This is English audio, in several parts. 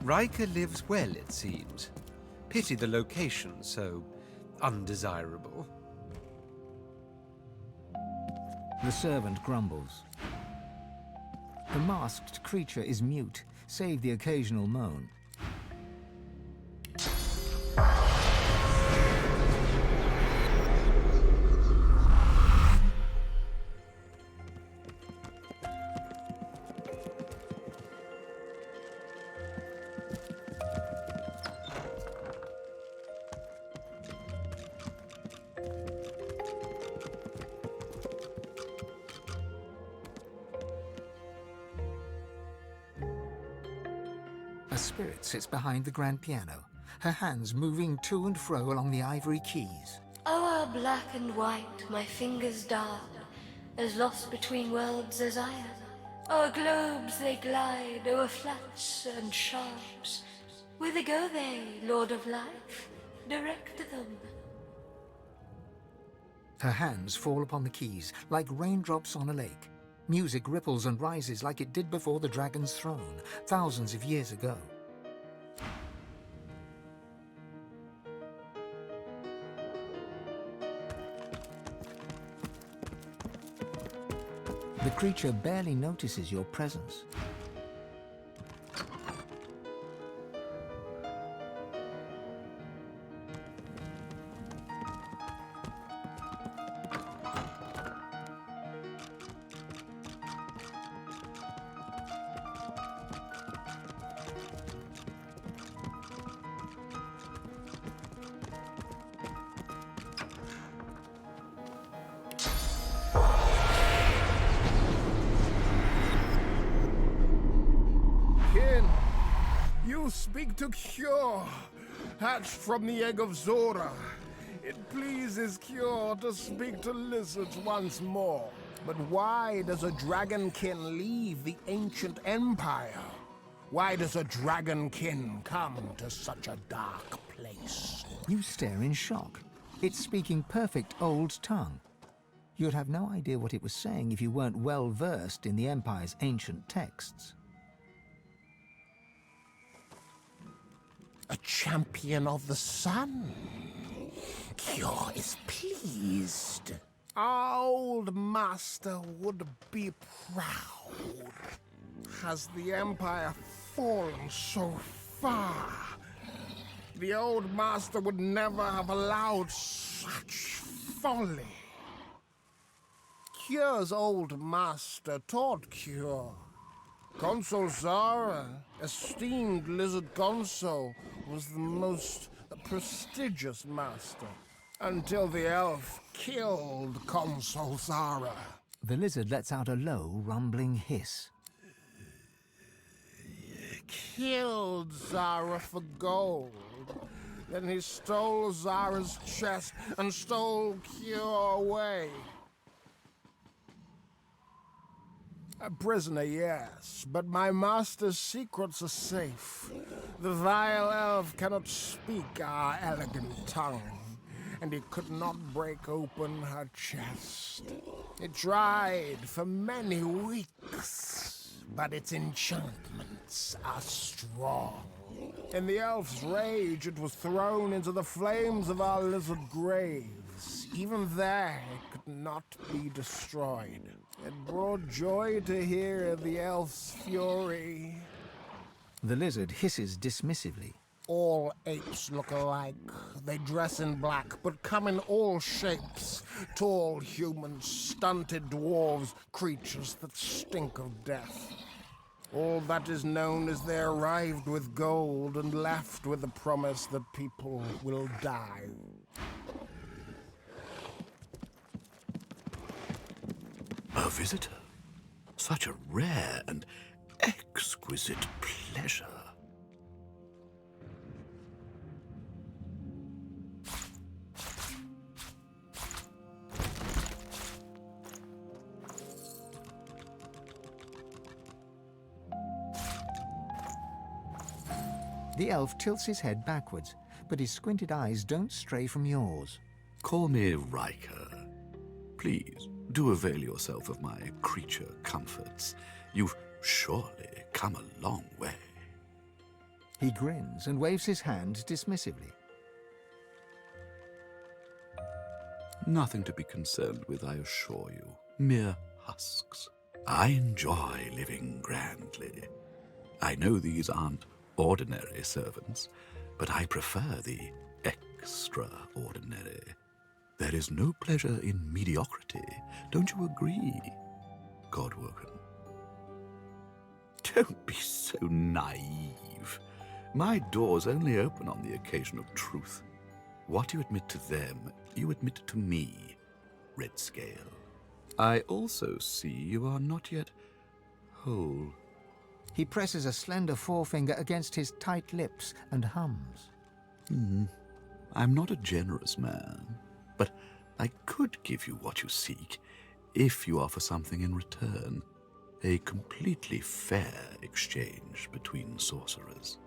Ryker lives well, it seems. Pity the location so undesirable. The servant grumbles. The masked creature is mute, save the occasional moan. A spirit sits behind the grand piano, her hands moving to and fro along the ivory keys. O'er black and white my fingers dart, as lost between worlds as I am. O'er globes they glide, o'er flats and sharps. Whither go they, Lord of Life? Direct them. Her hands fall upon the keys like raindrops on a lake. Music ripples and rises like it did before the dragon's throne, thousands of years ago. The creature barely notices your presence. You speak to Cure, hatched from the egg of Zora. It pleases Cure to speak to lizards once more. But why does a dragonkin leave the ancient empire? Why does a dragonkin come to such a dark place? You stare in shock. It's speaking perfect old tongue. You'd have no idea what it was saying if you weren't well versed in the Empire's ancient texts. A champion of the sun. Cure is pleased. Our old master would be proud. Has the Empire fallen so far? The old master would never have allowed such folly. Cure's old master taught Cure. Consul Zara, esteemed lizard consul, was the most prestigious master, until the elf killed Consul Zara. The lizard lets out a low, rumbling hiss. Killed Zara for gold. Then he stole Zara's chest and stole Cure away. A prisoner, yes, but my master's secrets are safe. The vile elf cannot speak our elegant tongue, and he could not break open her chest. It tried for many weeks, but its enchantments are strong. In the elf's rage, it was thrown into the flames of our lizard graves. Even there, it could not be destroyed. It brought joy to hear the elf's fury. The lizard hisses dismissively. All apes look alike. They dress in black, but come in all shapes. Tall humans, stunted dwarves, creatures that stink of death. All that is known is they arrived with gold and left with the promise that people will die. A visitor? Such a rare and exquisite pleasure. The elf tilts his head backwards, but his squinted eyes don't stray from yours. Call me Ryker. Please, do avail yourself of my creature comforts. You've surely come a long way. He grins and waves his hand dismissively. Nothing to be concerned with, I assure you. Mere husks. I enjoy living grandly. I know these aren't ordinary servants, but I prefer the extraordinary. There is no pleasure in mediocrity. Don't you agree, Godwoken? Don't be so naive. My doors only open on the occasion of truth. What you admit to them, you admit to me, Red Scale. I also see you are not yet whole. He presses a slender forefinger against his tight lips and hums. I'm not a generous man, but I could give you what you seek if you offer something in return. A completely fair exchange between sorcerers.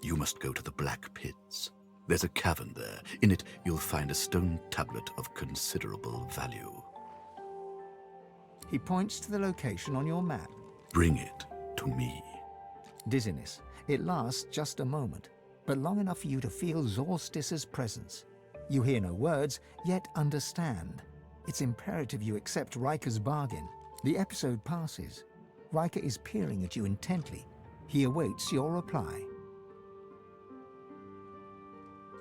You must go to the Black Pits. There's a cavern there. In it, you'll find a stone tablet of considerable value. He points to the location on your map. Bring it to me. Dizziness. It lasts just a moment, but long enough for you to feel Zorstis's presence. You hear no words, yet understand. It's imperative you accept Ryker's bargain. The episode passes. Ryker is peering at you intently. He awaits your reply.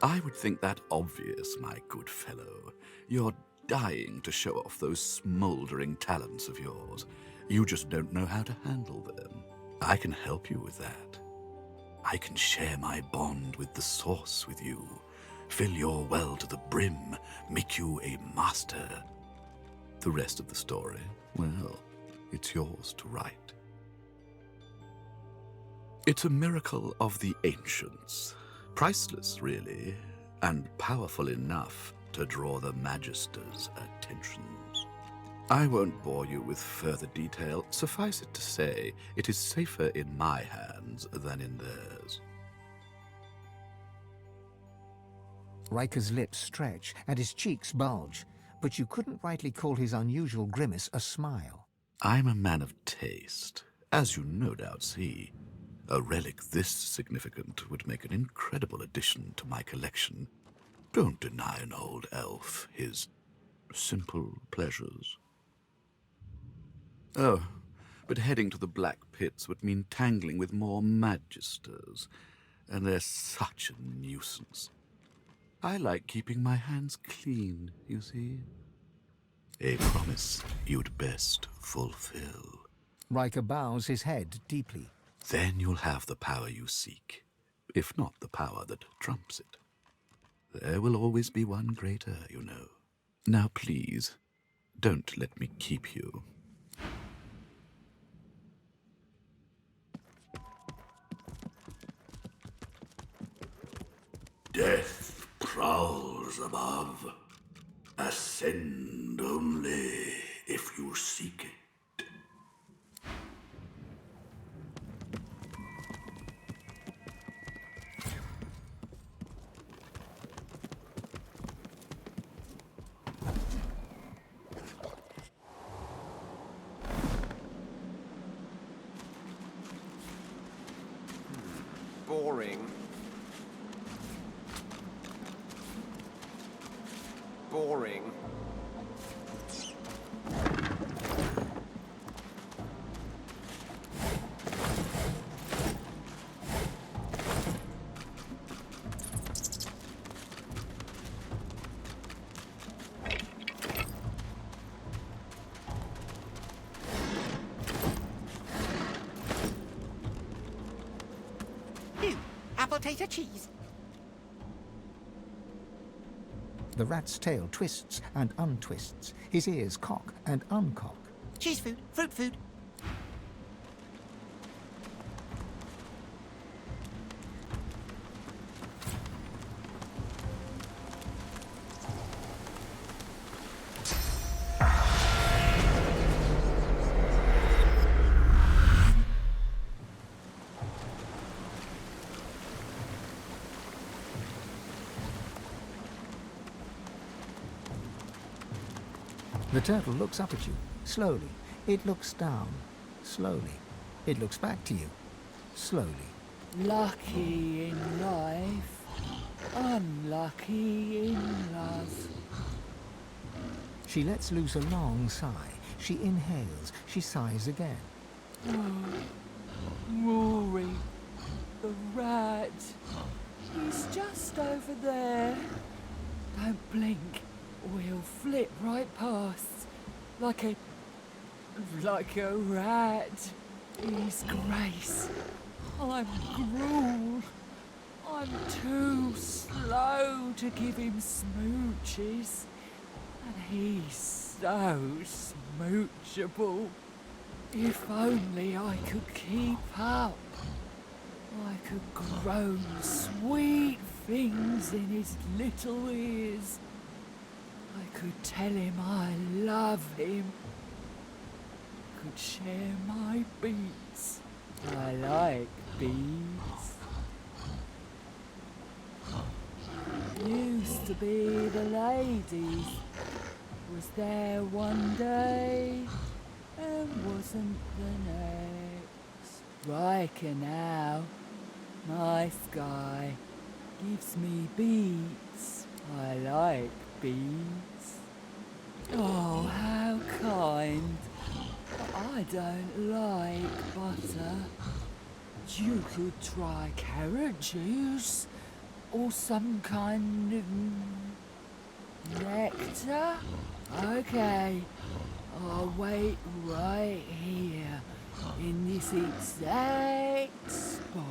I would think that obvious, my good fellow. You're dying to show off those smoldering talents of yours. You just don't know how to handle them. I can help you with that. I can share my bond with the Source with you, fill your well to the brim, make you a master. The rest of the story, well, it's yours to write. It's a miracle of the ancients. Priceless, really, and powerful enough to draw the Magister's attentions. I won't bore you with further detail. Suffice it to say, it is safer in my hands than in theirs. Ryker's lips stretch and his cheeks bulge, but you couldn't rightly call his unusual grimace a smile. I'm a man of taste, as you no doubt see. A relic this significant would make an incredible addition to my collection. Don't deny an old elf his simple pleasures. Oh, but heading to the Black Pits would mean tangling with more Magisters, and they're such a nuisance. I like keeping my hands clean, you see. A promise you'd best fulfill. Ryker bows his head deeply. Then you'll have the power you seek, if not the power that trumps it. There will always be one greater, you know. Now please, don't let me keep you. Death prowls above. Ascend only if you seek it. Boring. Boring. Apple tater cheese. The rat's tail twists and untwists. His ears cock and uncock. Cheese food, fruit food. The turtle looks up at you, slowly. It looks down, slowly. It looks back to you, slowly. Lucky in life, unlucky in love. She lets loose a long sigh. She inhales. She sighs again. Rory, the rat. He's just over there. Don't blink, or he'll flit right past. Like a rat. He's Grace. I'm Gruel. I'm too slow to give him smooches. And he's so smoochable. If only I could keep up. I could groan sweet things in his little ears. I could tell him I love him. Could share my beats. I like beats. Used to be the ladies. Was there one day and wasn't the next. Ryker now, nice guy, gives me beats. I like beats. Oh, how kind. But I don't like butter. You could try carrot juice or some kind of nectar. Okay, I'll wait right here in this exact spot.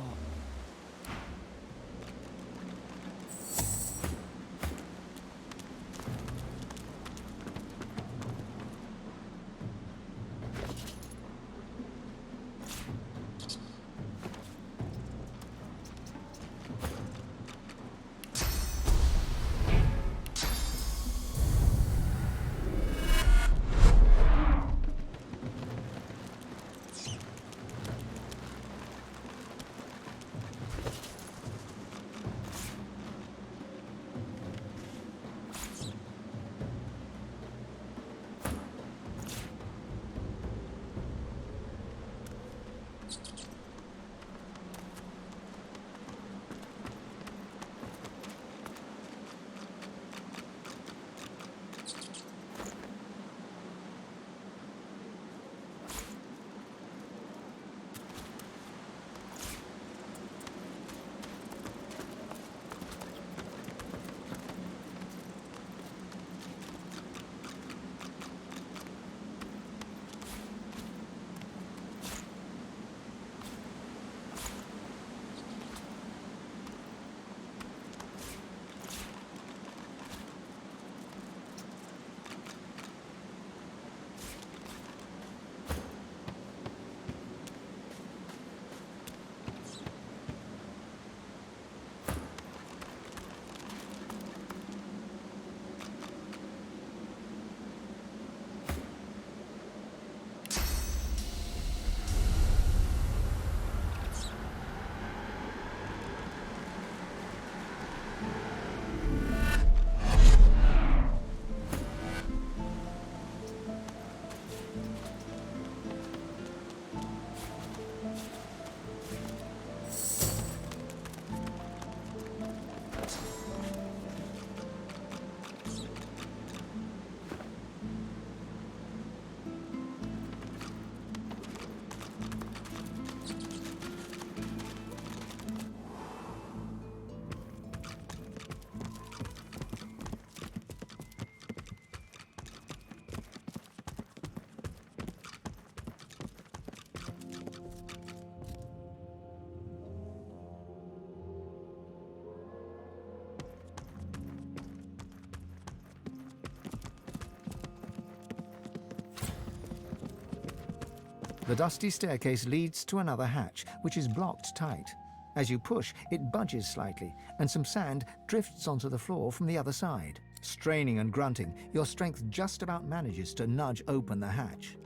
The dusty staircase leads to another hatch, which is blocked tight. As you push, it budges slightly, and some sand drifts onto the floor from the other side. Straining and grunting, your strength just about manages to nudge open the hatch.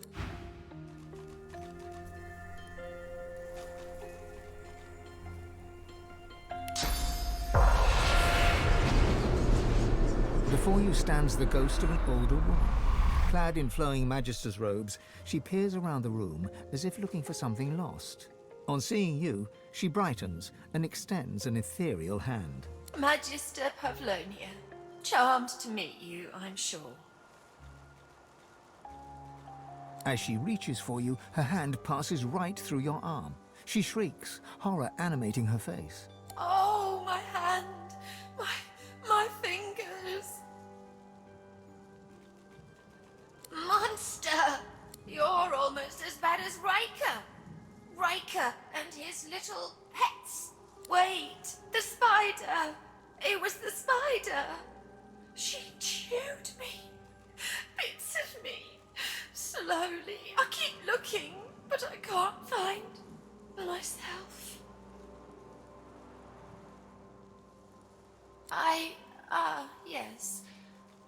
Before you stands the ghost of an older woman. Clad in flowing Magister's robes, she peers around the room as if looking for something lost. On seeing you, she brightens and extends an ethereal hand. Magister Pavlonia. Charmed to meet you, I'm sure. As she reaches for you, her hand passes right through your arm. She shrieks, horror animating her face. Oh, my hand! My fingers! Monster! You're almost as bad as Ryker! Ryker and his little pets! Wait, the spider! It was the spider! She chewed me! Bits of me! Slowly. I keep looking, but I can't find myself. Yes.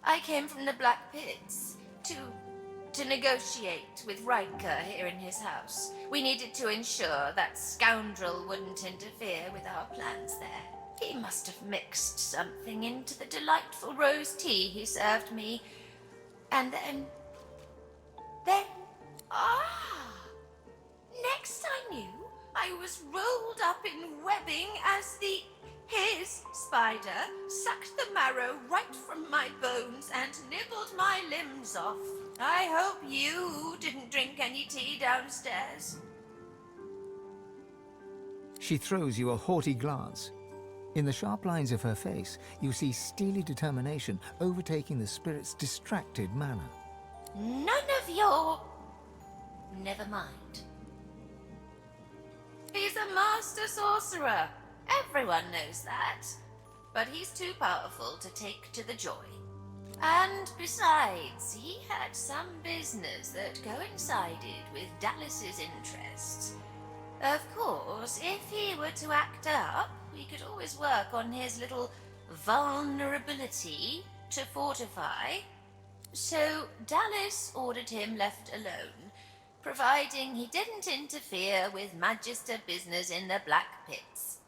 I came from the Black Pits to negotiate with Ryker here in his house. We needed to ensure that scoundrel wouldn't interfere with our plans there. He must have mixed something into the delightful rose tea he served me. And then... Next I knew, I was rolled up in webbing as his spider sucked the marrow right from my bones and nibbled my limbs off. I hope you didn't drink any tea downstairs. She throws you a haughty glance. In the sharp lines of her face, you see steely determination overtaking the spirit's distracted manner. None of your... Never mind. He's a master sorcerer. Everyone knows that. But he's too powerful to take to the joy. And besides, he had some business that coincided with Dallas's interests. Of course, if he were to act up, we could always work on his little vulnerability to fortify. So Dallas ordered him left alone, providing he didn't interfere with Magister business in the Black Pits.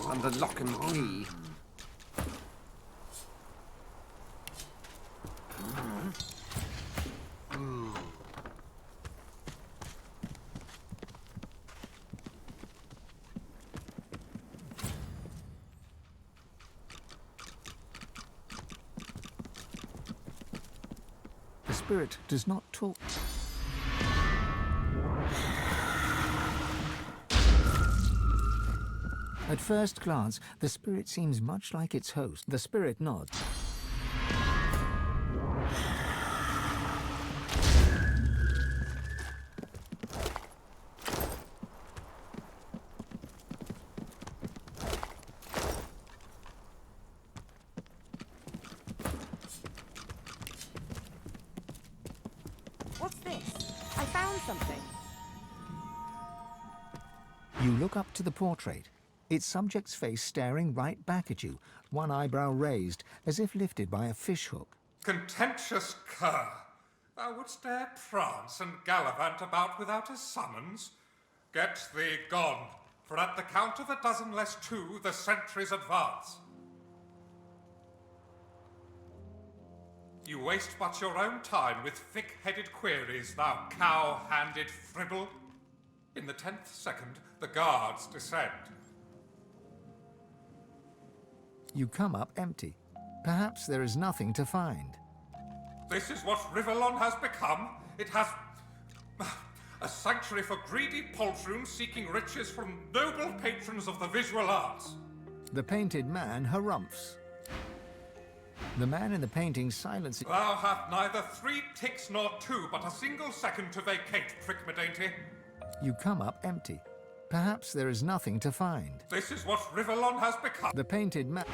And the lock and key. The spirit does not talk. At first glance, the spirit seems much like its host. The spirit nods. What's this? I found something. You look up to the portrait. Its subject's face staring right back at you, one eyebrow raised, as if lifted by a fishhook. Contentious cur! Thou wouldst dare prance and gallivant about without a summons? Get thee gone, for at the count of 12 less 2, the sentries advance. You waste but your own time with thick-headed queries, thou cow-handed fribble. In the 10th second, the guards descend. You come up empty. Perhaps there is nothing to find. This is what Rivellon has become. It has... a sanctuary for greedy poltroons seeking riches from noble patrons of the visual arts. The painted man harumphs. The man in the painting silences. Thou hast neither 3 ticks nor 2, but a single second to vacate, Prickmadainty. You come up empty. Perhaps there is nothing to find. This is what Rivellon has become. The painted man...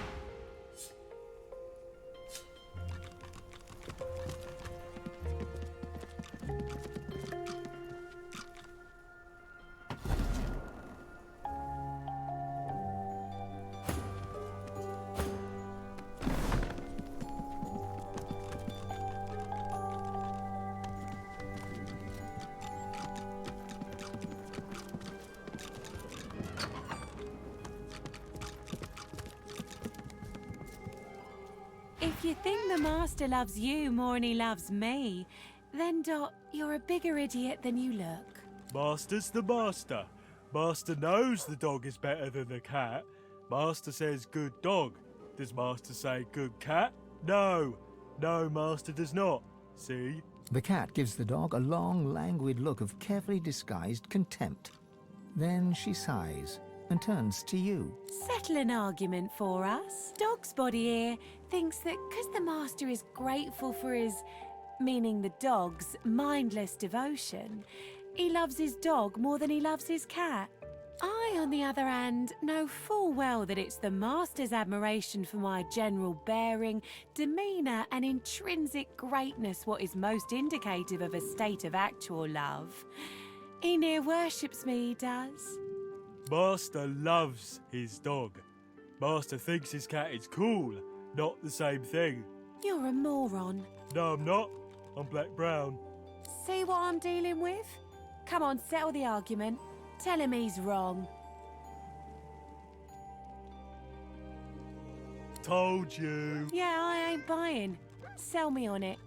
you think the Master loves you more than he loves me, then, Dot, you're a bigger idiot than you look. Master's the master. Master knows the dog is better than the cat. Master says good dog. Does Master say good cat? No. No, Master does not. See? The cat gives the dog a long, languid look of carefully disguised contempt. Then she sighs and turns to you. Settle an argument for us. Dog's body here thinks that because the Master is grateful for his, meaning the dog's, mindless devotion, he loves his dog more than he loves his cat. I, on the other hand, know full well that it's the Master's admiration for my general bearing, demeanour and intrinsic greatness what is most indicative of a state of actual love. He near worships me, he does. Master loves his dog. Master thinks his cat is cool, not the same thing. You're a moron. No, I'm not. I'm black-brown. See what I'm dealing with? Come on, settle the argument. Tell him he's wrong. Told you. Yeah, I ain't buying. Sell me on it.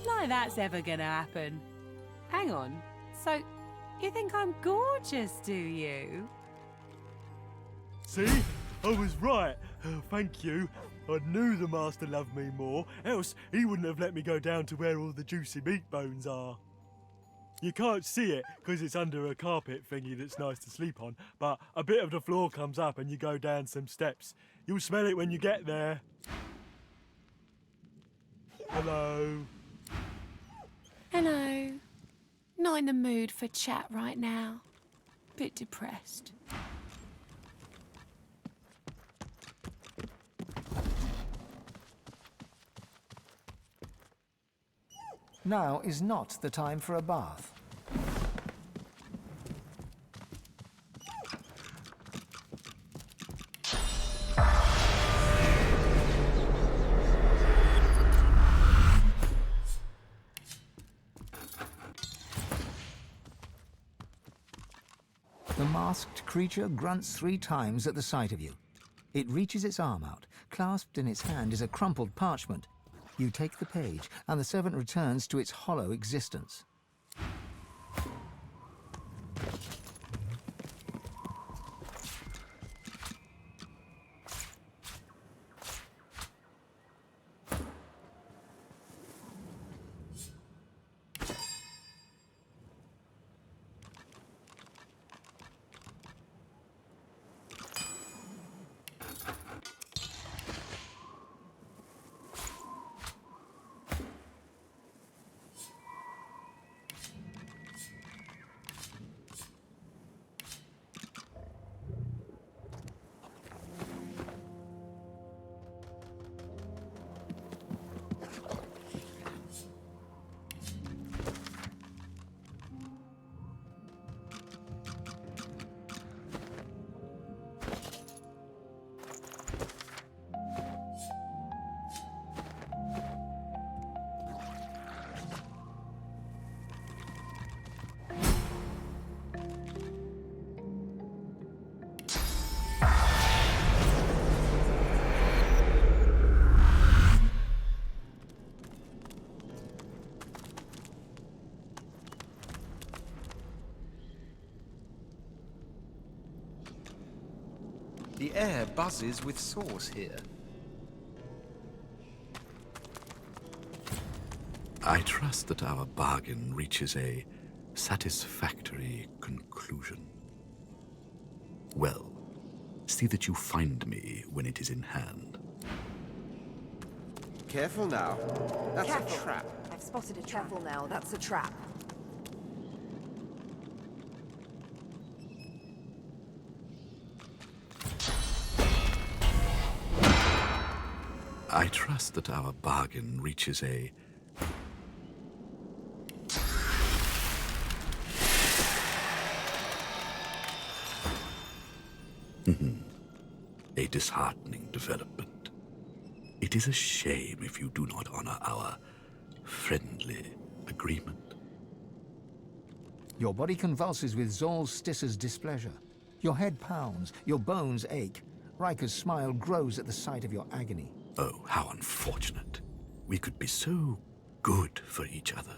Like that's ever gonna happen. Hang on. So, you think I'm gorgeous, do you? See? I was right. Thank you. I knew the Master loved me more, else he wouldn't have let me go down to where all the juicy meat bones are. You can't see it because it's under a carpet thingy that's nice to sleep on, but a bit of the floor comes up and you go down some steps. You'll smell it when you get there. Hello. Hello. Not in the mood for chat right now. Bit depressed. Now is not the time for a bath. The masked creature grunts 3 times at the sight of you. It reaches its arm out. Clasped in its hand is a crumpled parchment. You take the page, and the servant returns to its hollow existence. The air buzzes with sauce here. I trust that our bargain reaches a satisfactory conclusion. Well, see that you find me when it is in hand. Careful now. That's Careful. a trap. I've spotted a trap. Careful now, that's a trap. I trust that our bargain reaches a disheartening development. It is a shame if you do not honor our friendly agreement. Your body convulses with Zorl's Stisser's displeasure. Your head pounds, your bones ache. Ryker's smile grows at the sight of your agony. Oh, how unfortunate. We could be so good for each other.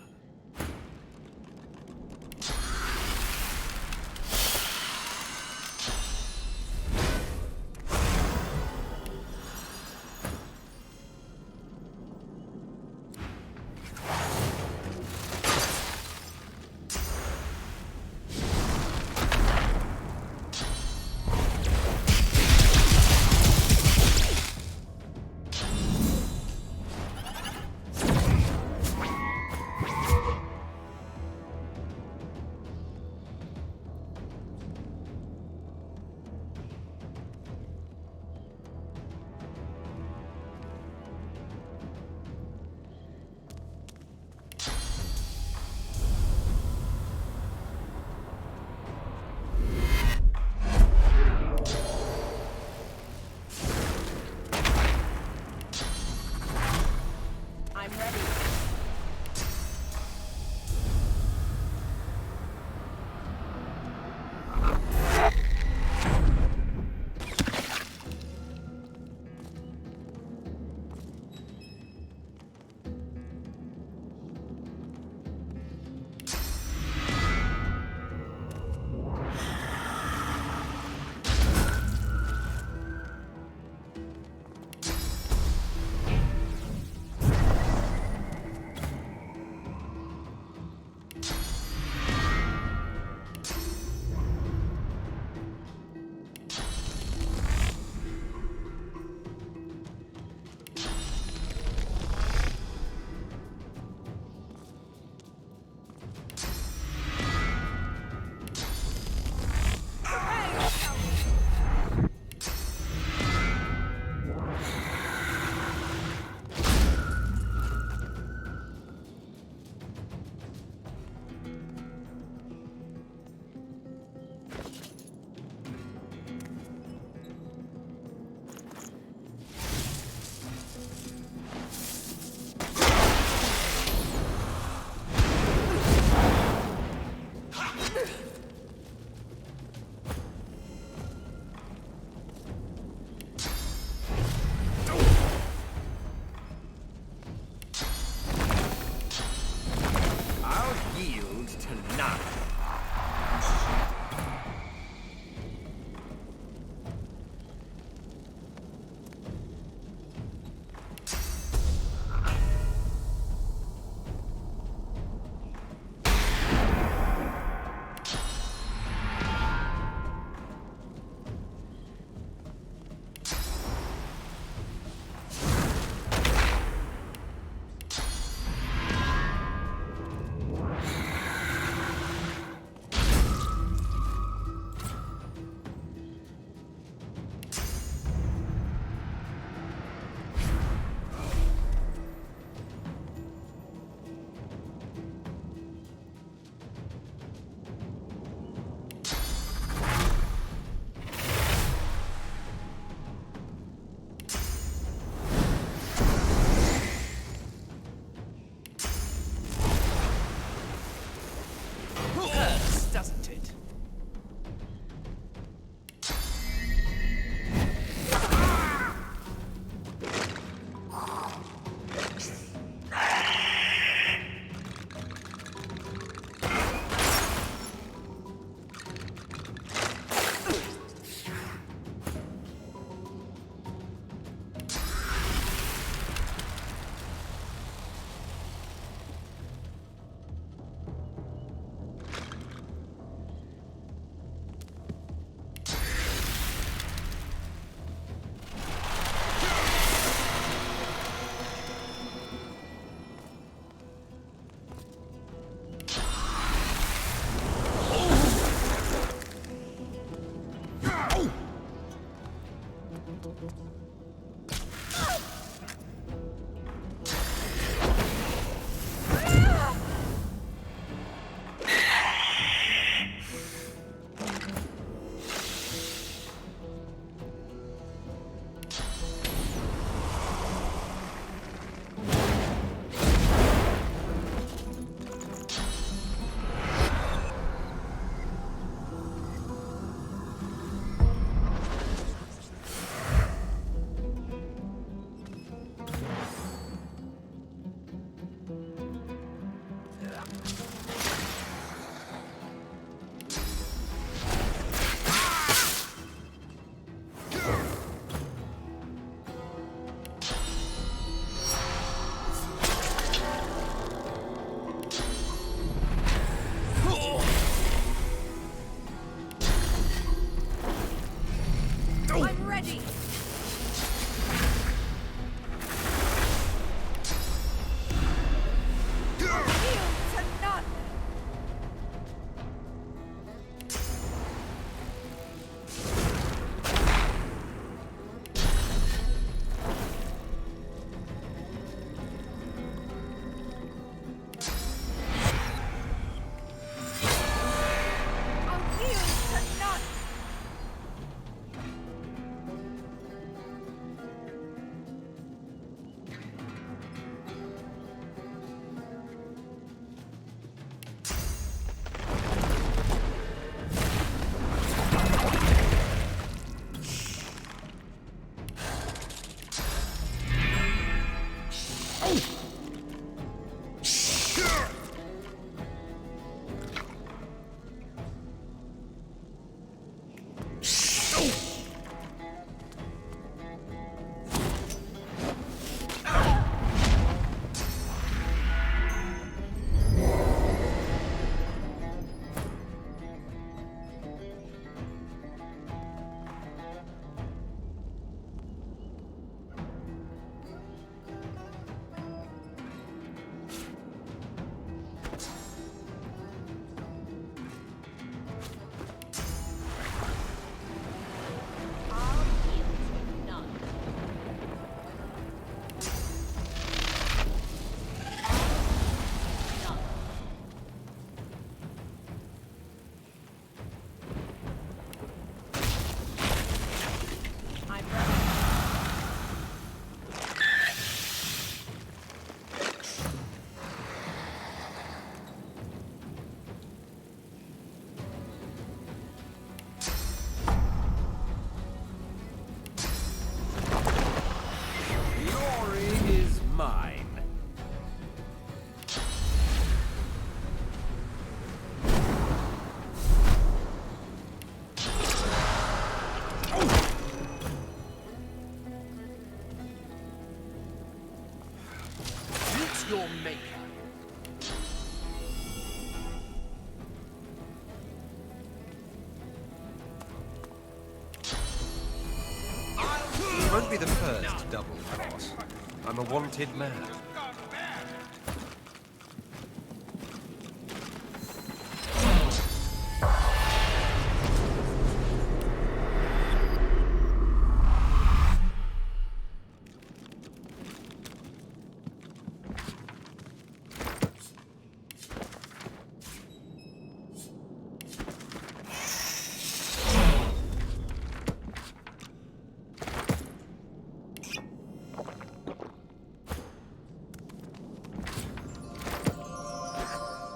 maker. You won't be the first double cross. I'm a wanted man.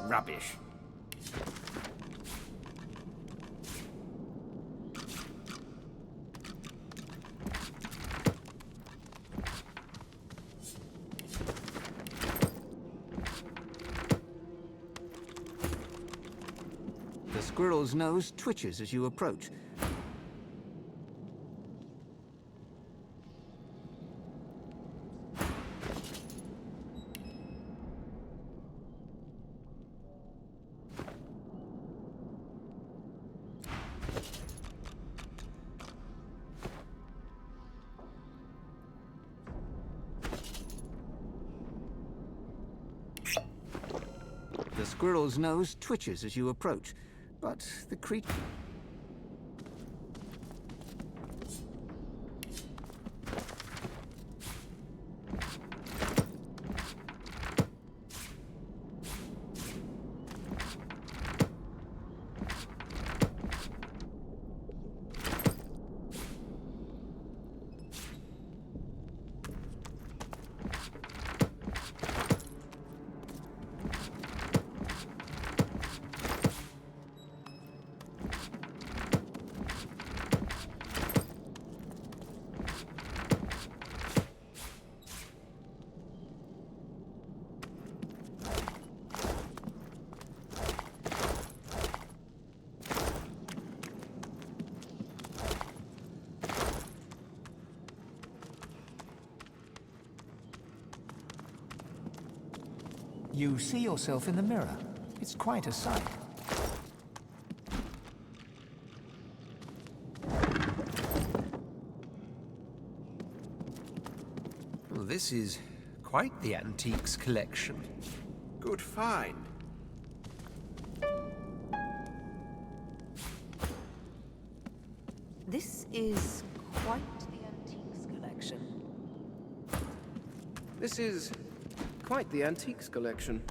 Rubbish. The squirrel's nose twitches as you approach. The squirrel's nose twitches as you approach, but the creature... You see yourself in the mirror. It's quite a sight. Well, this is quite the antiques collection. Good find. This is quite the antiques collection. This is quite the antiques collection.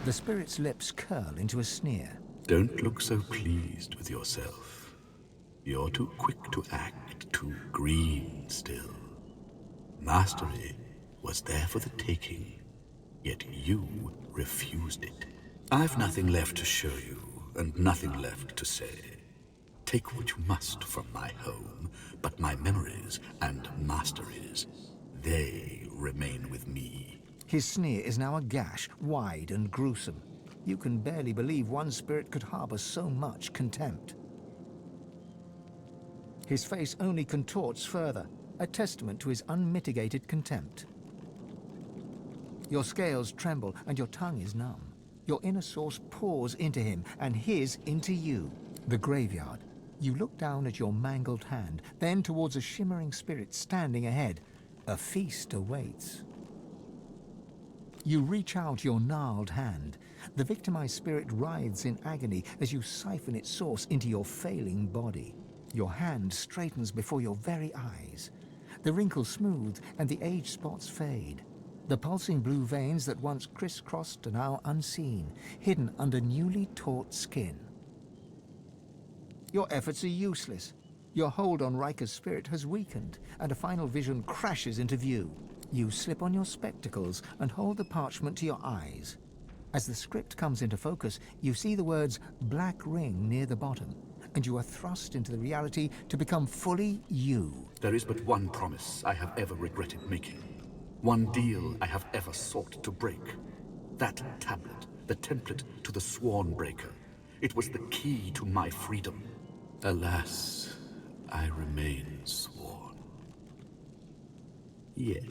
The spirit's lips curl into a sneer. Don't look so pleased with yourself. You're too quick to act, too green still. Mastery was there for the taking, yet you refused it. I've nothing left to show you, and nothing left to say. Take what you must from my home, but my memories and masteries, they remain with me. His sneer is now a gash, wide and gruesome. You can barely believe one spirit could harbor so much contempt. His face only contorts further, a testament to his unmitigated contempt. Your scales tremble and your tongue is numb. Your inner source pours into him and his into you. The graveyard. You look down at your mangled hand, then towards a shimmering spirit standing ahead. A feast awaits. You reach out your gnarled hand. The victimized spirit writhes in agony as you siphon its source into your failing body. Your hand straightens before your very eyes. The wrinkles smooth and the age spots fade. The pulsing blue veins that once crisscrossed are now unseen, hidden under newly taut skin. Your efforts are useless. Your hold on Ryker's spirit has weakened, and a final vision crashes into view. You slip on your spectacles and hold the parchment to your eyes. As the script comes into focus, you see the words Black Ring near the bottom, and you are thrust into the reality to become fully you. There is but one promise I have ever regretted making. One deal I have ever sought to break. That tablet, the template to the Sworn Breaker. It was the key to my freedom. Alas, I remain sworn. Yet,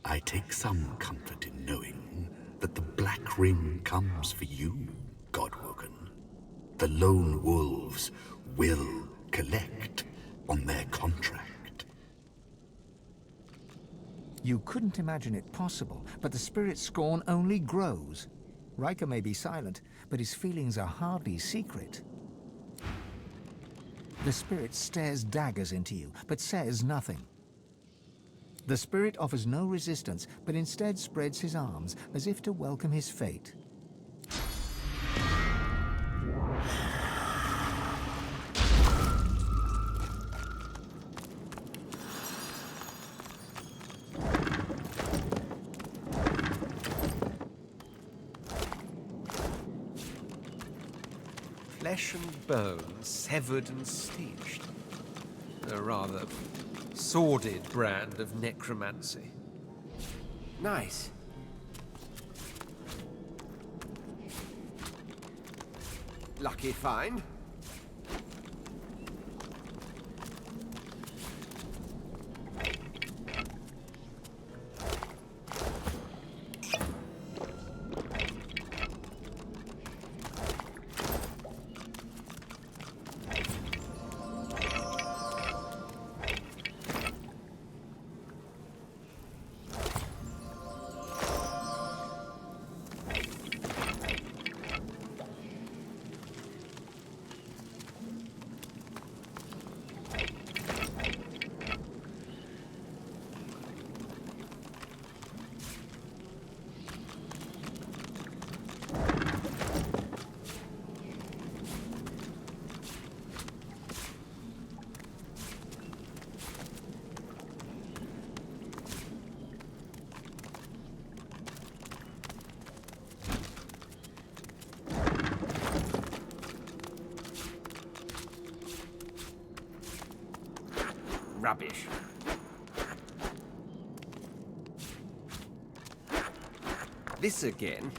I take some comfort in knowing that the Black Ring comes for you, Godwoken. The lone wolves will collect on their contract. You couldn't imagine it possible, but the spirit's scorn only grows. Ryker may be silent, but his feelings are hardly secret. The spirit stares daggers into you, but says nothing. The spirit offers no resistance, but instead spreads his arms as if to welcome his fate. Flesh and bone, severed and stitched. A rather sordid brand of necromancy. Nice. Lucky find. Rubbish. This again?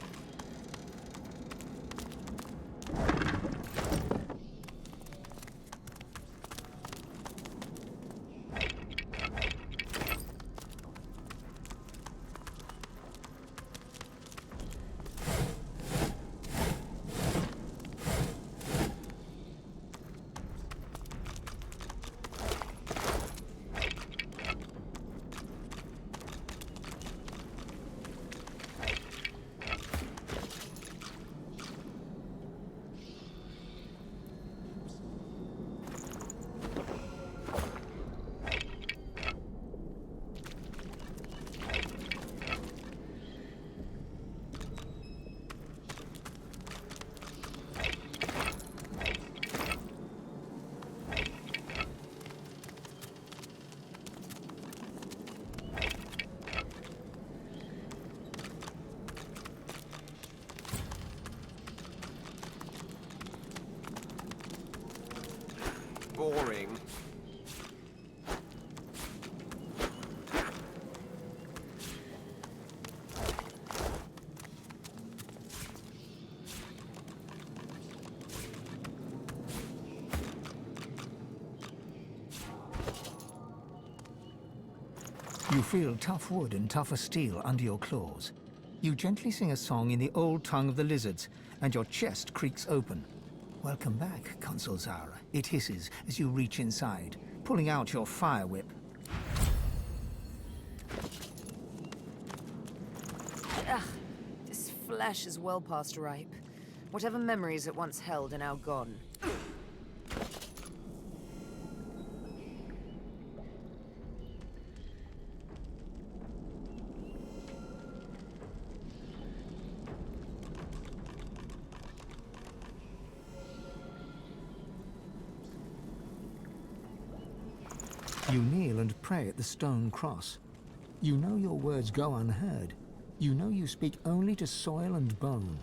boring. You feel tough wood and tougher steel under your claws. You gently sing a song in the old tongue of the lizards, and your chest creaks open. Welcome back, Consul Zara. It hisses as you reach inside, pulling out your fire whip. Ugh, this flesh is well past ripe. Whatever memories it once held are now gone. You kneel and pray at the stone cross. You know your words go unheard. You know you speak only to soil and bone.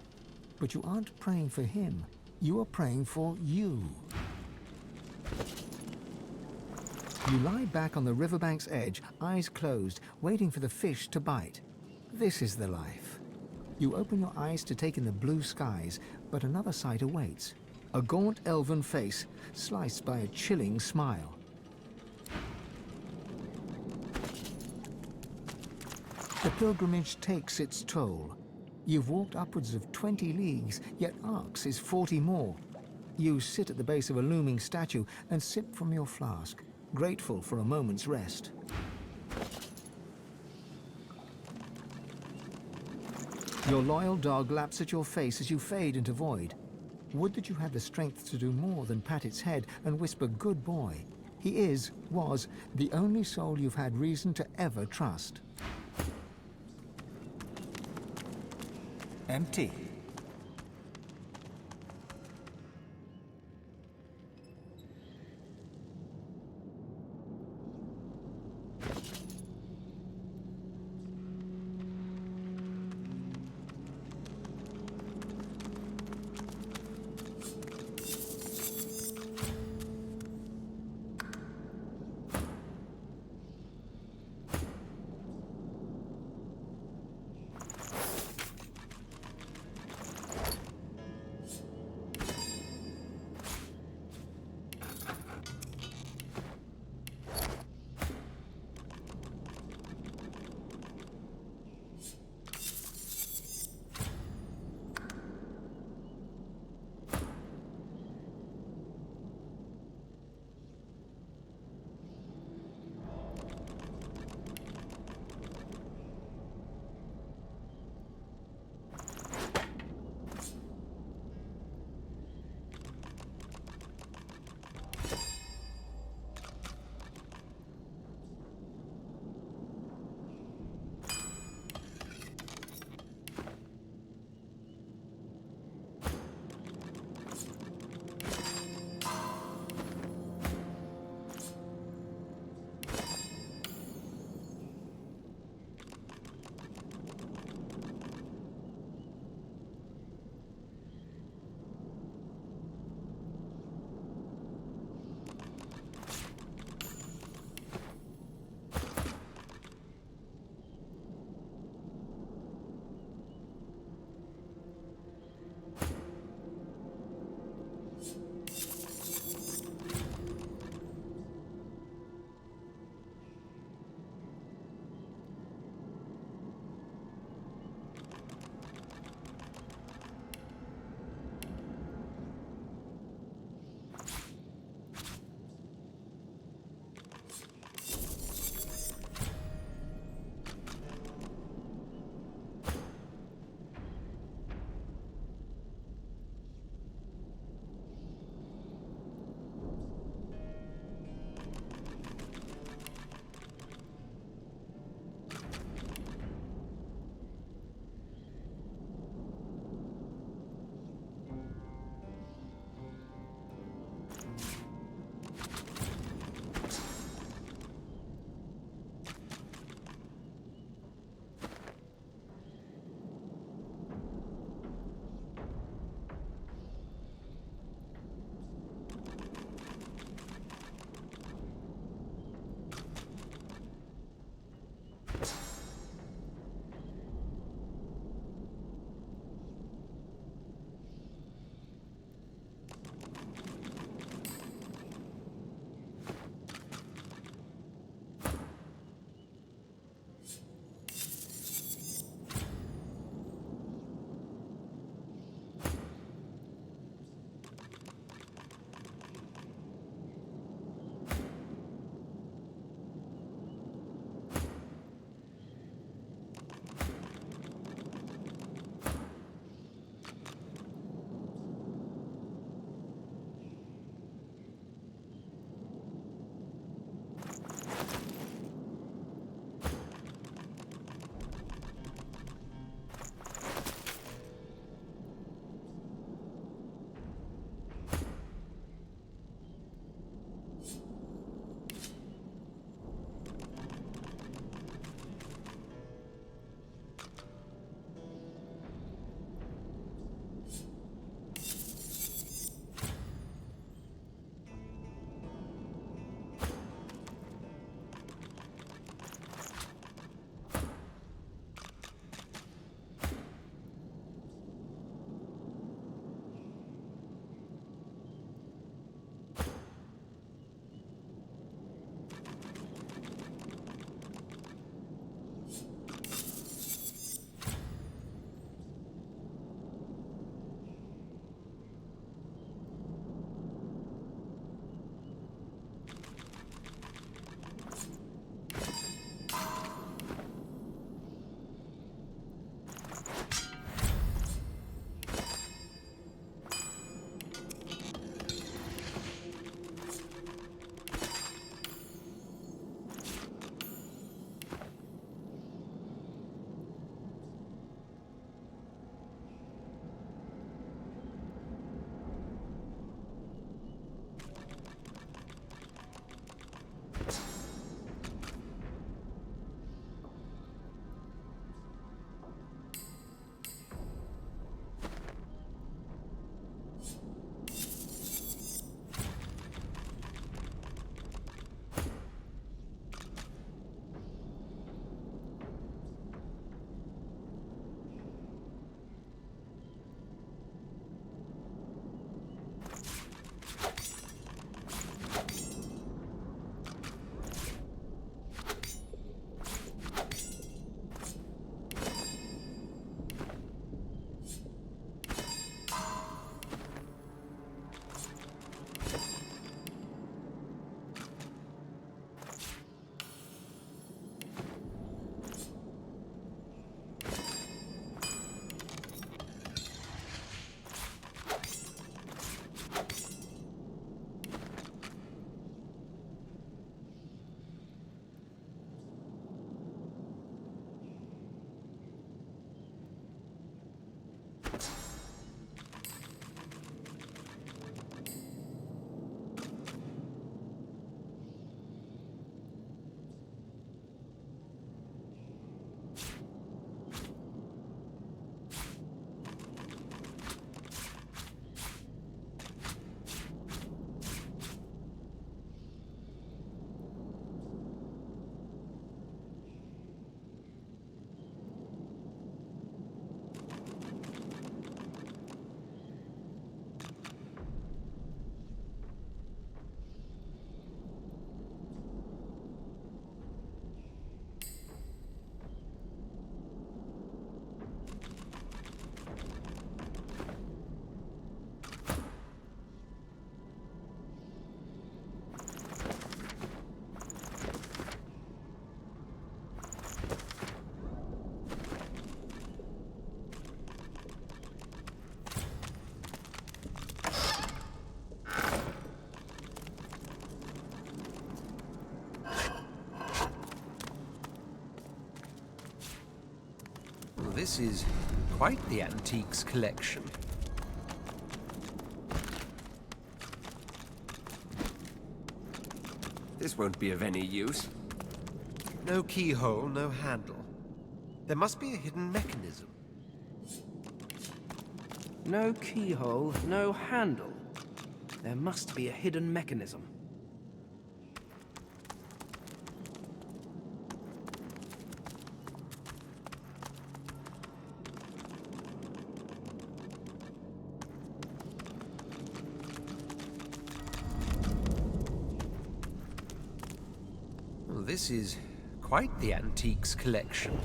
But you aren't praying for him. You are praying for you. You lie back on the riverbank's edge, eyes closed, waiting for the fish to bite. This is the life. You open your eyes to take in the blue skies, but another sight awaits. A gaunt elven face, sliced by a chilling smile. The pilgrimage takes its toll. You've walked upwards of 20 leagues, yet Arx is 40 more. You sit at the base of a looming statue and sip from your flask, grateful for a moment's rest. Your loyal dog laps at your face as you fade into void. Would that you had the strength to do more than pat its head and whisper, "Good boy." He was, the only soul you've had reason to ever trust. Empty. this is quite the antiques collection. This won't be of any use. No keyhole, no handle. There must be a hidden mechanism. No keyhole, no handle. There must be a hidden mechanism. Well, this is quite the antiques collection.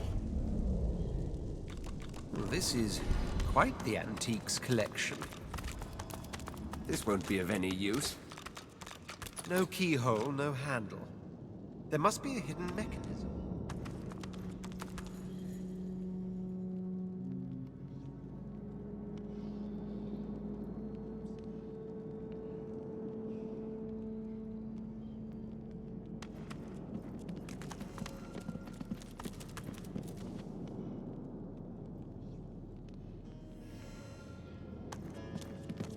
Well, this is quite the antiques collection. This won't be of any use. No keyhole, no handle. There must be a hidden mechanism.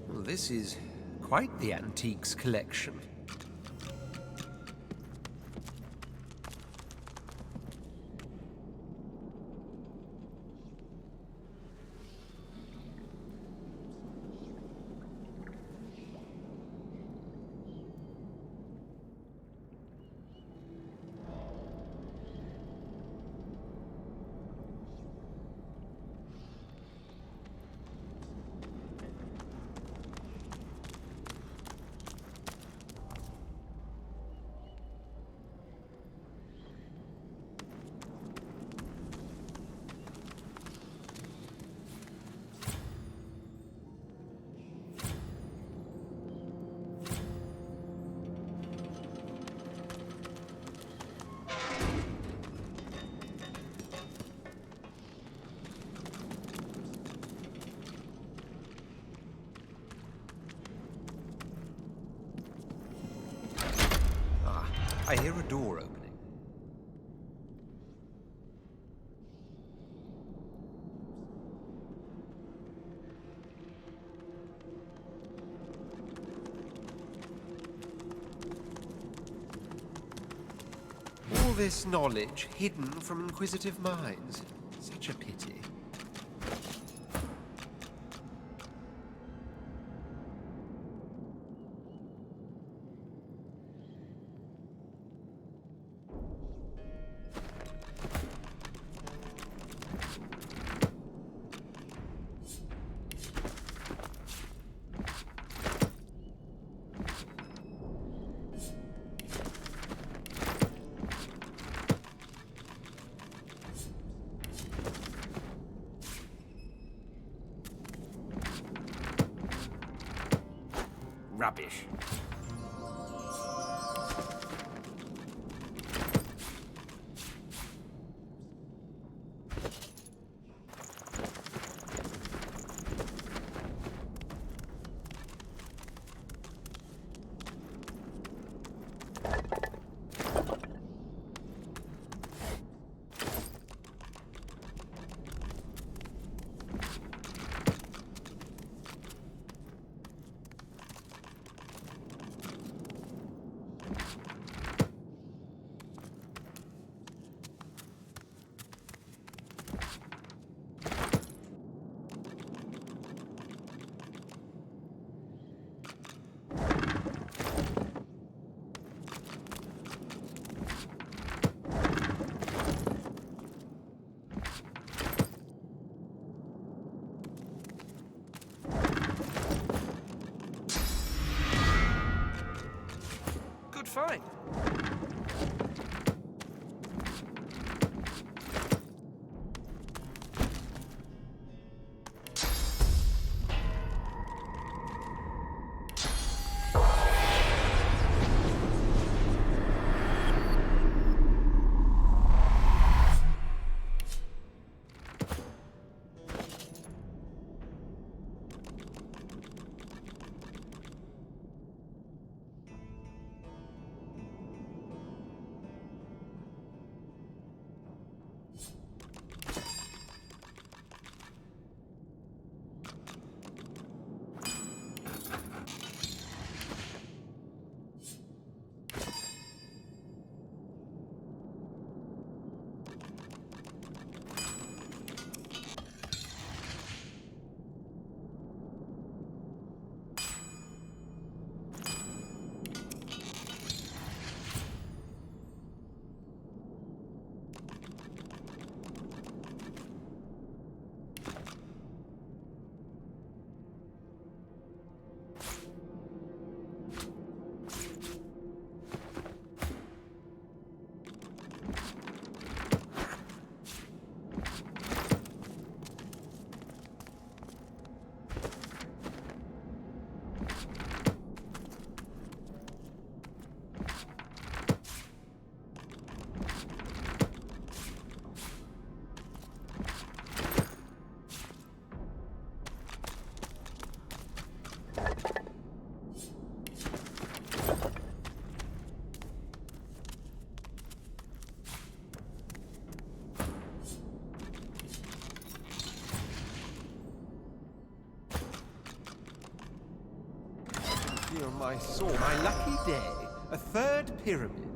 Well, this is quite the antiques collection. I hear a door opening. All this knowledge hidden from inquisitive minds. Such a pity. Rubbish. Fine. Mercy on my soul, my lucky day. A third pyramid.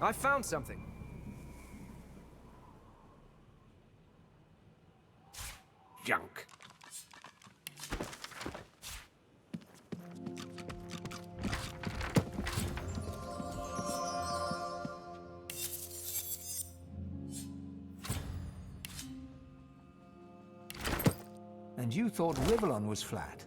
I found something. Junk. And you thought Rivellon was flat.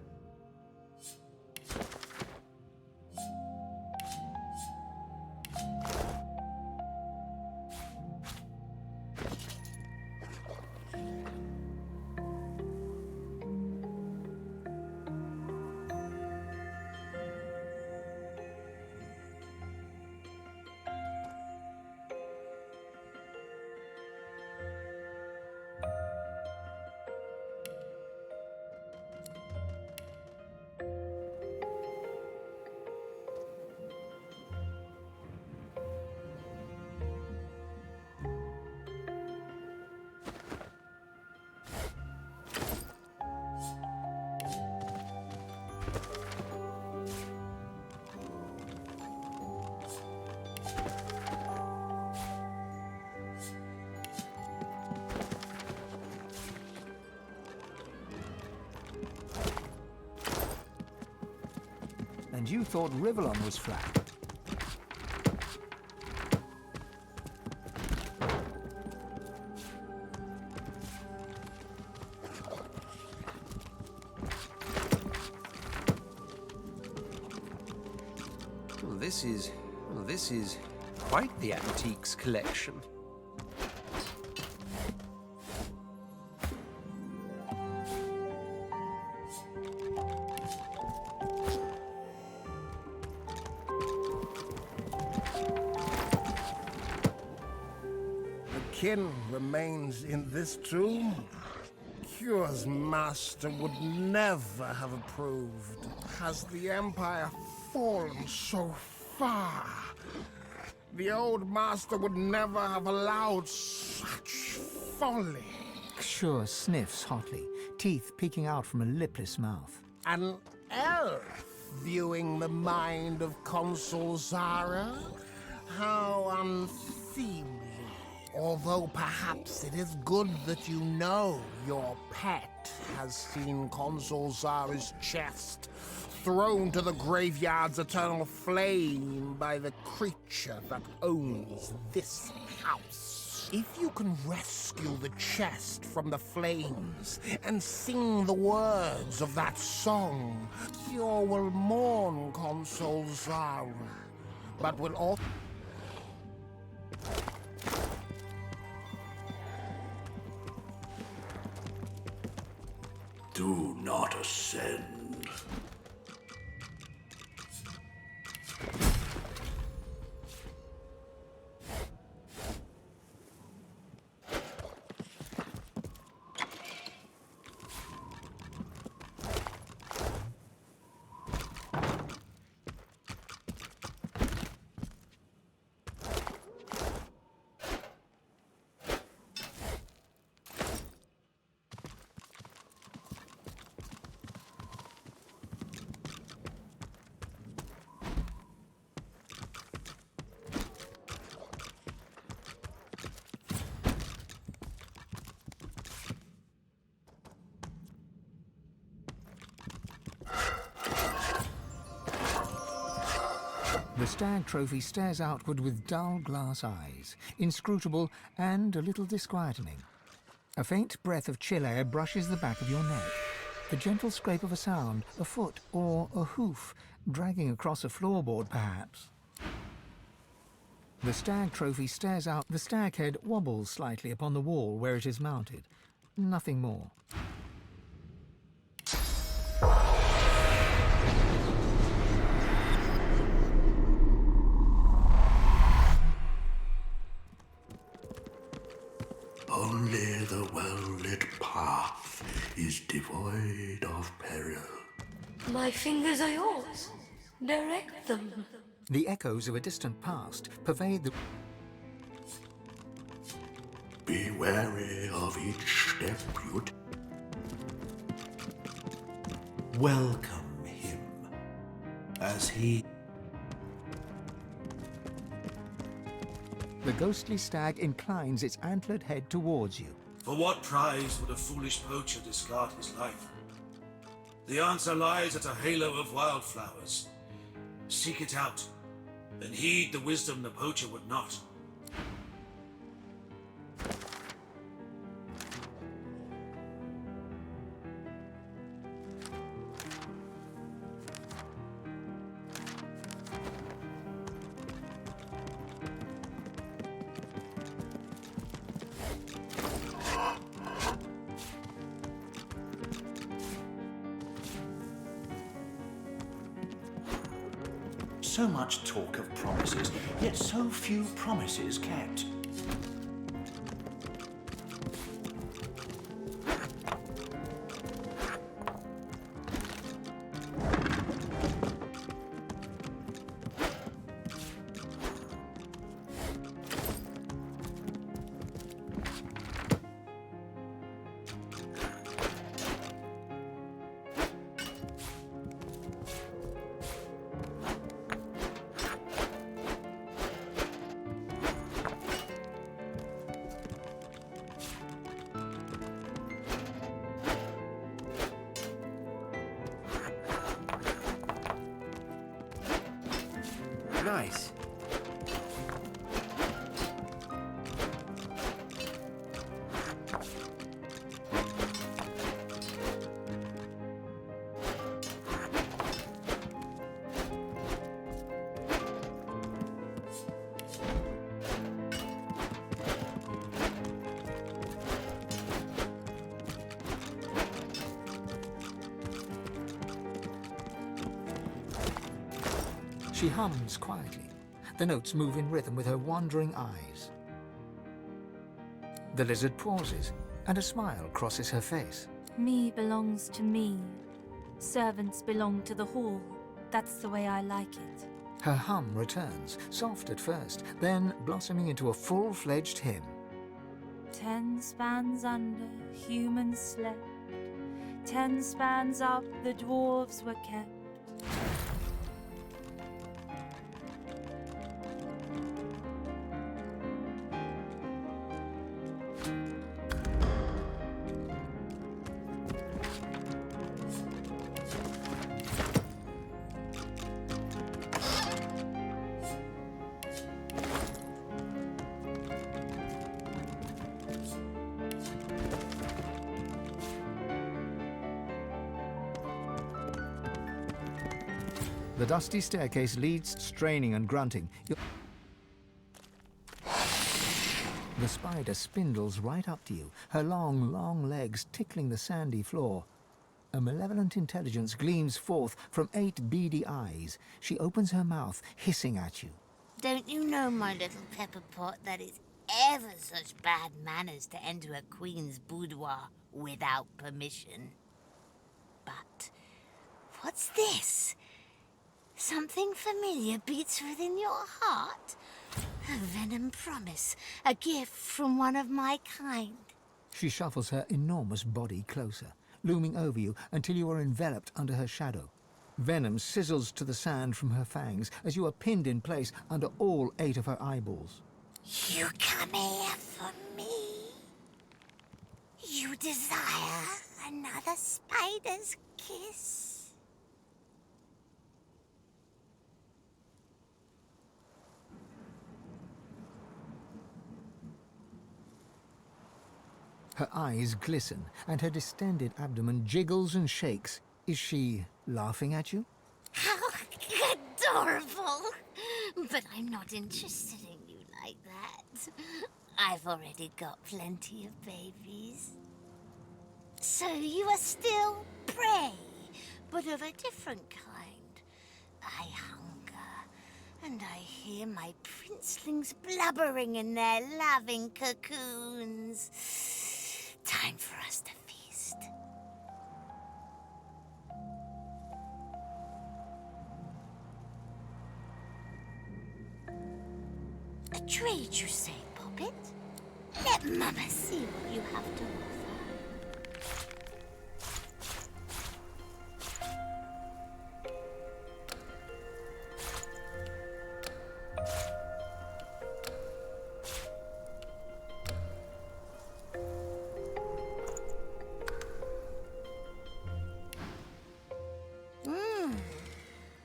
And you thought Rivellon was flat. This is quite the antiques collection. Kin remains in this tomb. Cure's master would never have approved. Has the Empire fallen so far? The old master would never have allowed such folly. Sure sniffs hotly, teeth peeking out from a lipless mouth. An elf viewing the mind of Consul Zara? How unseemly. Although perhaps it is good that you know your pet has seen Consul Zara's chest thrown to the graveyard's eternal flame by the creature that owns this house. If you can rescue the chest from the flames and sing the words of that song, you will mourn Consul Zara, but will also... Do not ascend. The stag trophy stares outward with dull glass eyes, inscrutable and a little disquieting. A faint breath of chill air brushes the back of your neck. The gentle scrape of a sound, a foot or a hoof, dragging across a floorboard perhaps. The stag trophy stares out. The stag head wobbles slightly upon the wall where it is mounted. Nothing more. Only the well-lit path is devoid of peril. My fingers are yours. Direct them. The echoes of a distant past pervade the... Be wary of each step you take. Welcome him, as he... The ghostly stag inclines its antlered head towards you. For what prize would a foolish poacher discard his life? The answer lies at a halo of wildflowers. Seek it out, and heed the wisdom the poacher would not. So much talk of promises, yet so few promises kept. Nice. She hums quietly. The notes move in rhythm with her wandering eyes. The lizard pauses, and a smile crosses her face. Me belongs to me. Servants belong to the hall. That's the way I like it. Her hum returns, soft at first, then blossoming into a full-fledged hymn. 10 spans under, humans slept. 10 spans up, the dwarves were kept. The dusty staircase leads, straining and grunting. The spider spindles right up to you, her long, long legs tickling the sandy floor. A malevolent intelligence gleams forth from 8 beady eyes. She opens her mouth, hissing at you. Don't you know, my little pepper pot, that it's ever such bad manners to enter a queen's boudoir without permission? But what's this? Something familiar beats within your heart. A venom promise, a gift from one of my kind. She shuffles her enormous body closer, looming over you until you are enveloped under her shadow. Venom sizzles to the sand from her fangs as you are pinned in place under all 8 of her eyeballs. You come here for me. You desire another spider's kiss. Her eyes glisten, and her distended abdomen jiggles and shakes. Is she laughing at you? How adorable! But I'm not interested in you like that. I've already got plenty of babies. So you are still prey, but of a different kind. I hunger, and I hear my princelings blubbering in their loving cocoons. Time for us to feast. A trade, you say, Poppet? Let Mama see what you have to offer.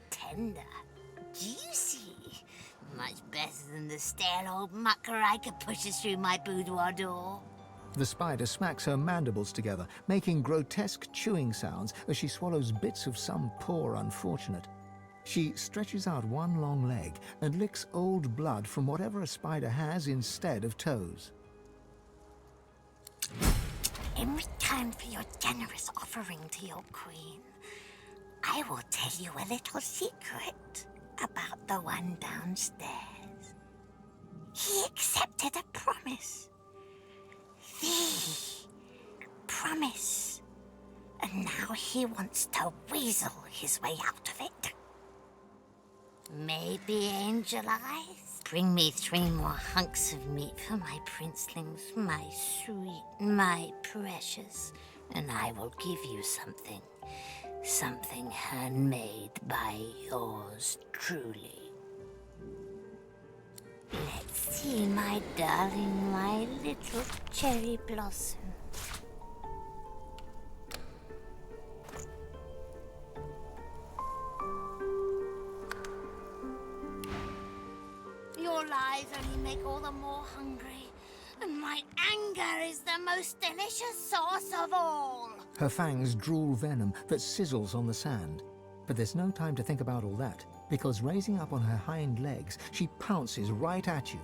Tender, juicy, much better than the stale old muck Ryker pushes through my boudoir door. The spider smacks her mandibles together, making grotesque chewing sounds as she swallows bits of some poor unfortunate. She stretches out one long leg and licks old blood from whatever a spider has instead of toes. In return for your generous offering to your queen, I will tell you a little secret about the one downstairs. He accepted a promise. The promise. And now he wants to weasel his way out of it. Maybe, Angel Eyes? Bring me 3 more hunks of meat for my princelings, my sweet, my precious, and I will give you something. Something handmade by yours truly. Let's see, my darling, my little cherry blossom. Your lies only make all the more hungry. And my anger is the most delicious sauce of all. Her fangs drool venom that sizzles on the sand. But there's no time to think about all that, because raising up on her hind legs, she pounces right at you.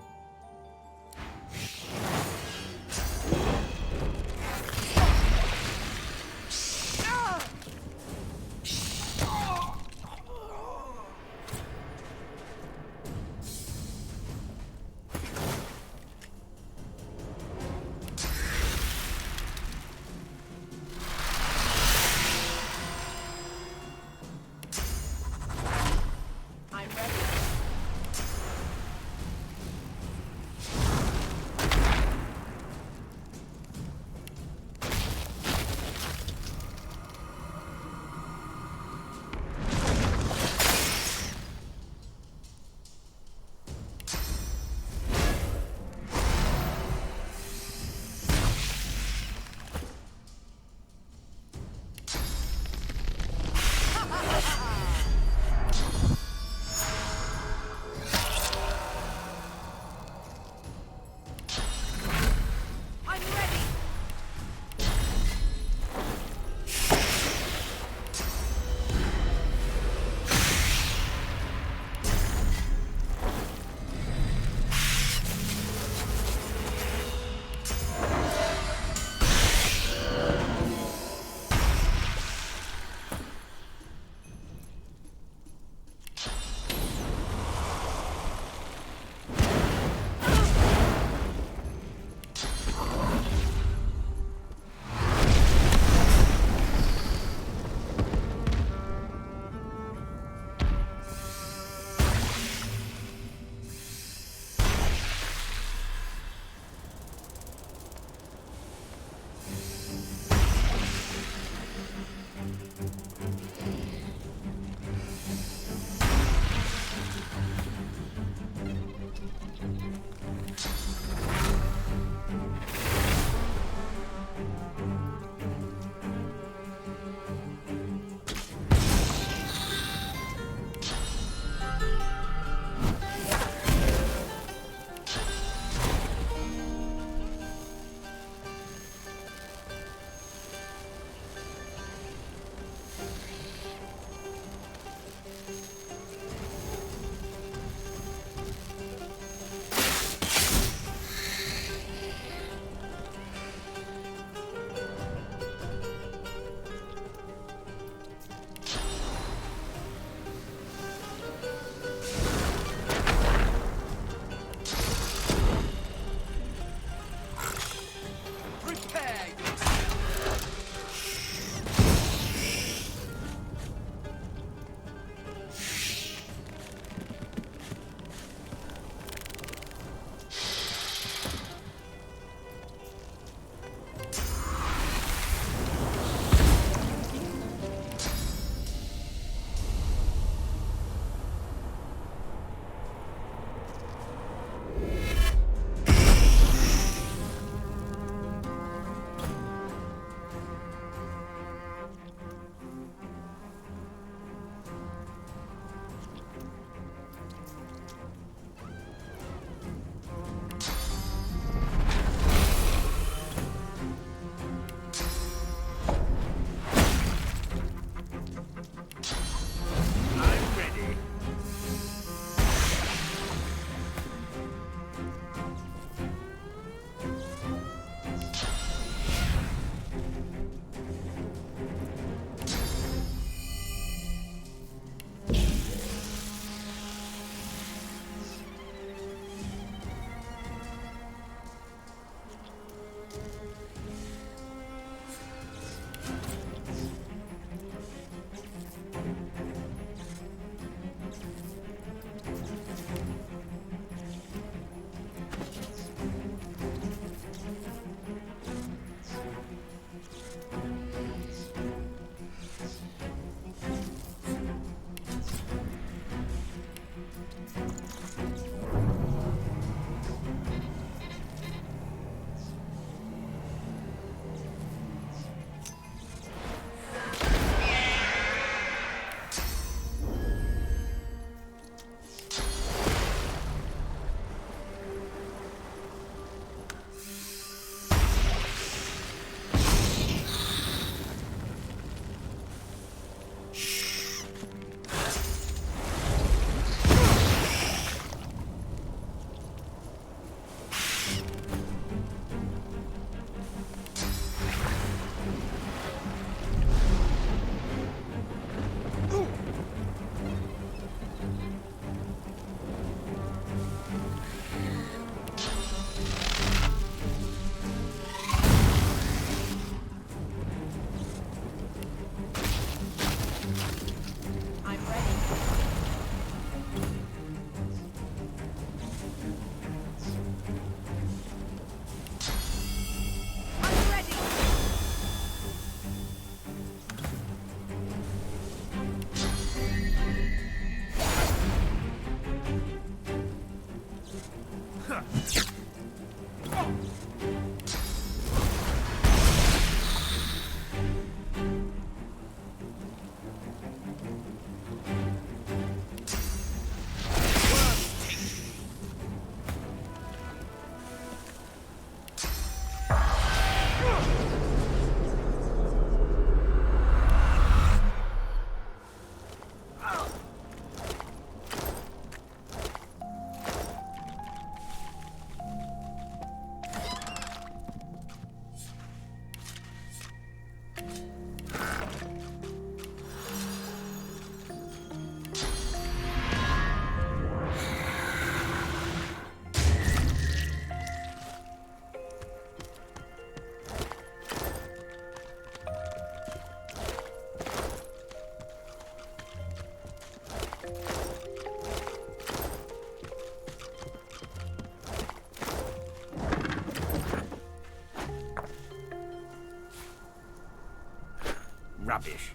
rubbish.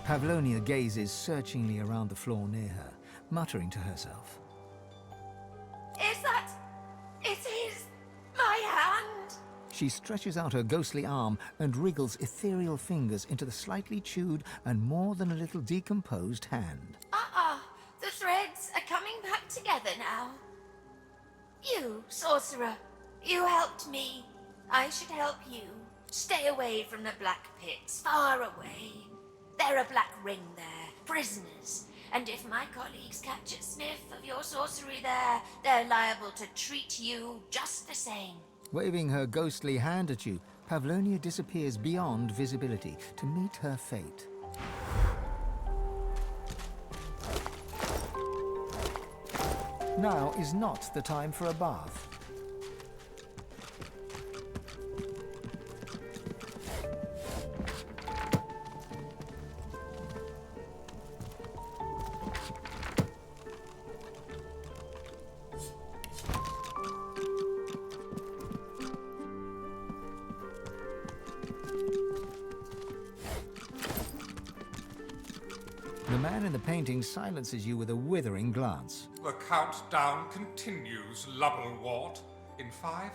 Pavlonia gazes searchingly around the floor near her, muttering to herself. Is that... It is... my hand? She stretches out her ghostly arm and wriggles ethereal fingers into the slightly chewed and more than a little decomposed hand. The threads are coming back together now. You, sorcerer, you helped me. I should help you. Stay away from the black pits, far away. There are black ring there, prisoners. And if my colleagues catch a sniff of your sorcery there, they're liable to treat you just the same. Waving her ghostly hand at you, Pavlonia disappears beyond visibility to meet her fate. Now is not the time for a bath. The man in the painting silences you with a withering glance. The countdown continues, Lubblewort. In 5...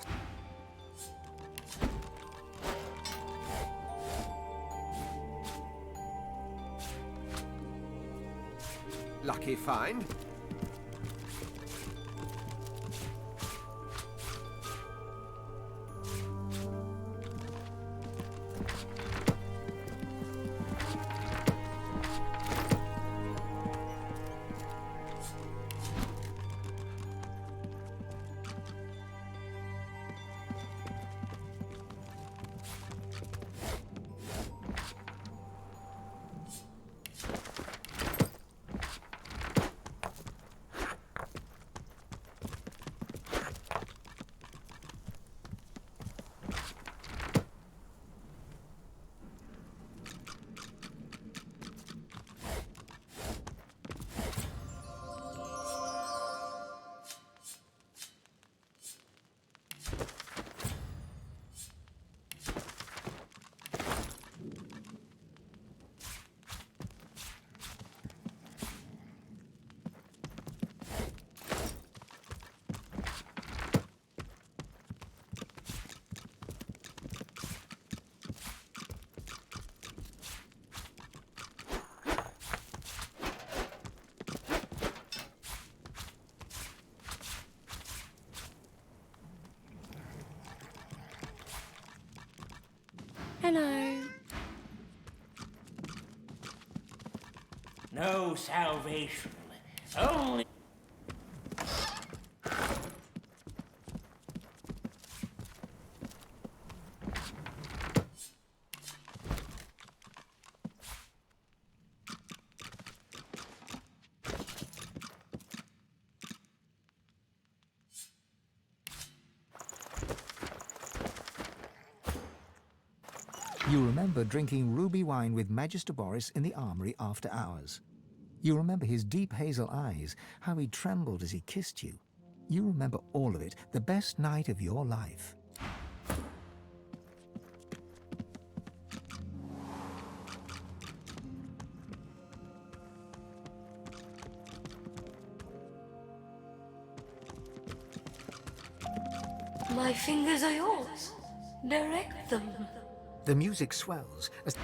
Lucky find. Hello. No salvation. Only... You remember drinking ruby wine with Magister Boris in the armory after hours. You remember his deep hazel eyes, how he trembled as he kissed you. You remember all of it, the best night of your life. My fingers are yours. Direct them. The music swells as